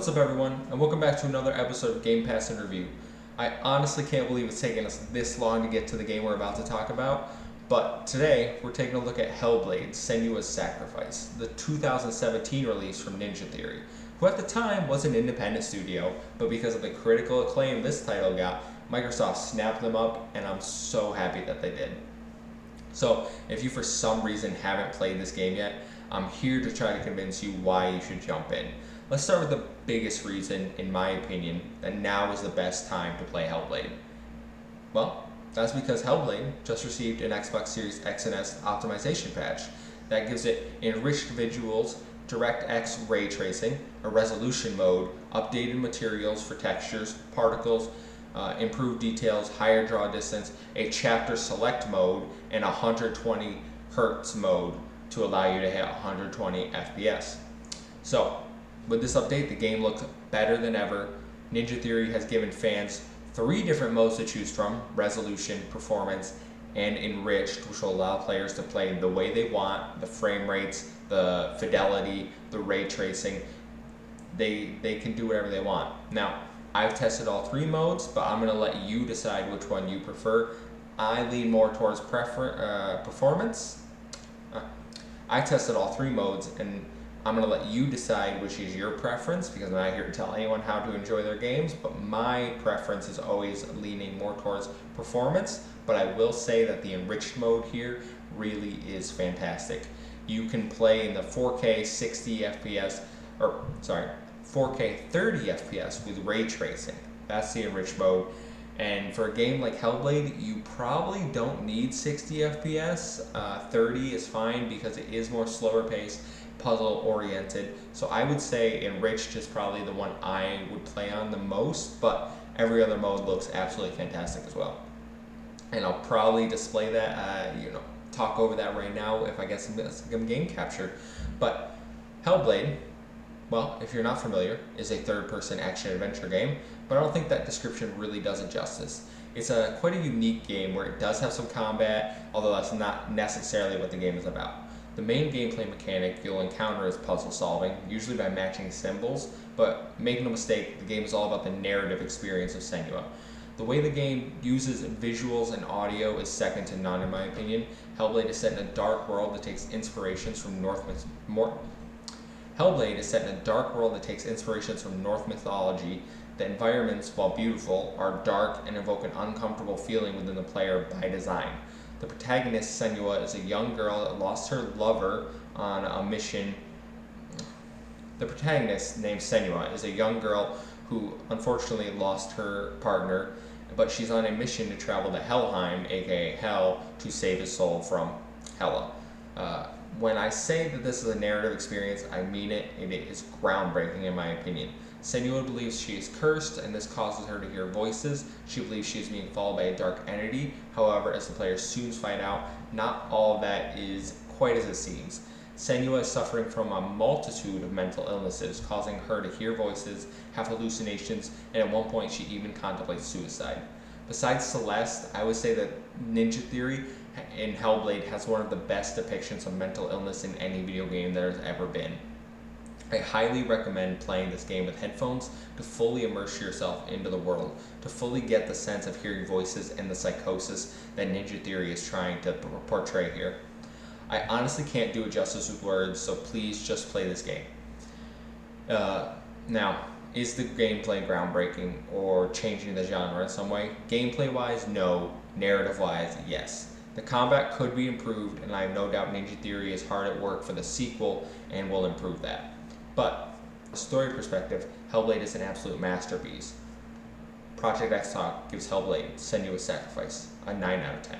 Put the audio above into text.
What's up everyone, and welcome back to another episode of Gamepass in Review. I honestly can't believe it's taken us this long to get to the game we're about to talk about, but today we're taking a look at Hellblade Senua's Sacrifice, the 2017 release from Ninja Theory, who at the time was an independent studio, but because of the critical acclaim this title got, Microsoft snapped them up, and I'm so happy that they did. So, if you for some reason haven't played this game yet, I'm here to try to convince you why you should jump in. Let's start with the biggest reason, in my opinion, that now is the best time to play Hellblade. Well, that's because Hellblade just received an Xbox Series X and S optimization patch that gives it Enriched Visuals, DirectX ray tracing, a resolution mode, updated materials for textures, particles, improved details, higher draw distance, a chapter select mode, and a 120 Hz mode to allow you to hit 120 FPS. So, with this update, the game looks better than ever. Ninja Theory has given fans 3 different modes to choose from: Resolution, Performance, and Enriched, which will allow players to play the way they want, the frame rates, the fidelity, the ray tracing. They can do whatever they want. Now, I've tested all 3 modes, but I'm going to let you decide which one you prefer. I lean more towards performance. I tested all 3 modes, and I'm going to let you decide which is your preference, because I'm not here to tell anyone how to enjoy their games, but my preference is always leaning more towards performance. But I will say that the enriched mode here really is fantastic. You can play in the 4K 60 FPS, 4K 30 FPS with ray tracing. That's the enriched mode. And for a game like Hellblade, you probably don't need 60 FPS. 30 is fine because it is more slower paced, puzzle oriented. So I would say Enriched is probably the one I would play on the most, but every other mode looks absolutely fantastic as well. And I'll probably display that, talk over that right now if I get some game capture. But Hellblade, well, if you're not familiar, is a third-person action-adventure game, but I don't think that description really does it justice. It's quite a unique game where it does have some combat, although that's not necessarily what the game is about. The main gameplay mechanic you'll encounter is puzzle solving, usually by matching symbols, but make no mistake, the game is all about the narrative experience of Senua. The way the game uses visuals and audio is second to none in my opinion. Hellblade is set in a dark world that takes inspirations from Norse mythology. The environments, while beautiful, are dark and evoke an uncomfortable feeling within the player by design. The protagonist, Senua, is a young girl that lost her lover on a mission. The protagonist, named Senua, is a young girl who unfortunately lost her partner, but she's on a mission to travel to Helheim, aka Hell, to save his soul from Hela. When I say that this is a narrative experience, I mean it. It is groundbreaking in my opinion. Senua believes she is cursed, and this causes her to hear voices. She believes she is being followed by a dark entity. However, as the players soon find out, not all of that is quite as it seems. Senua is suffering from a multitude of mental illnesses, causing her to hear voices, have hallucinations, and at one point she even contemplates suicide. Besides Celeste, I would say that Ninja Theory in Hellblade has one of the best depictions of mental illness in any video game there has ever been. I highly recommend playing this game with headphones to fully immerse yourself into the world, to fully get the sense of hearing voices and the psychosis that Ninja Theory is trying to portray here. I honestly can't do it justice with words, so please just play this game. Now, is the gameplay groundbreaking or changing the genre in some way? Gameplay-wise, no. Narrative-wise, yes. The combat could be improved, and I have no doubt Ninja Theory is hard at work for the sequel and will improve that. But, from a story perspective, Hellblade is an absolute masterpiece. Project X Talk gives Hellblade Senua's Sacrifice a 9 out of 10.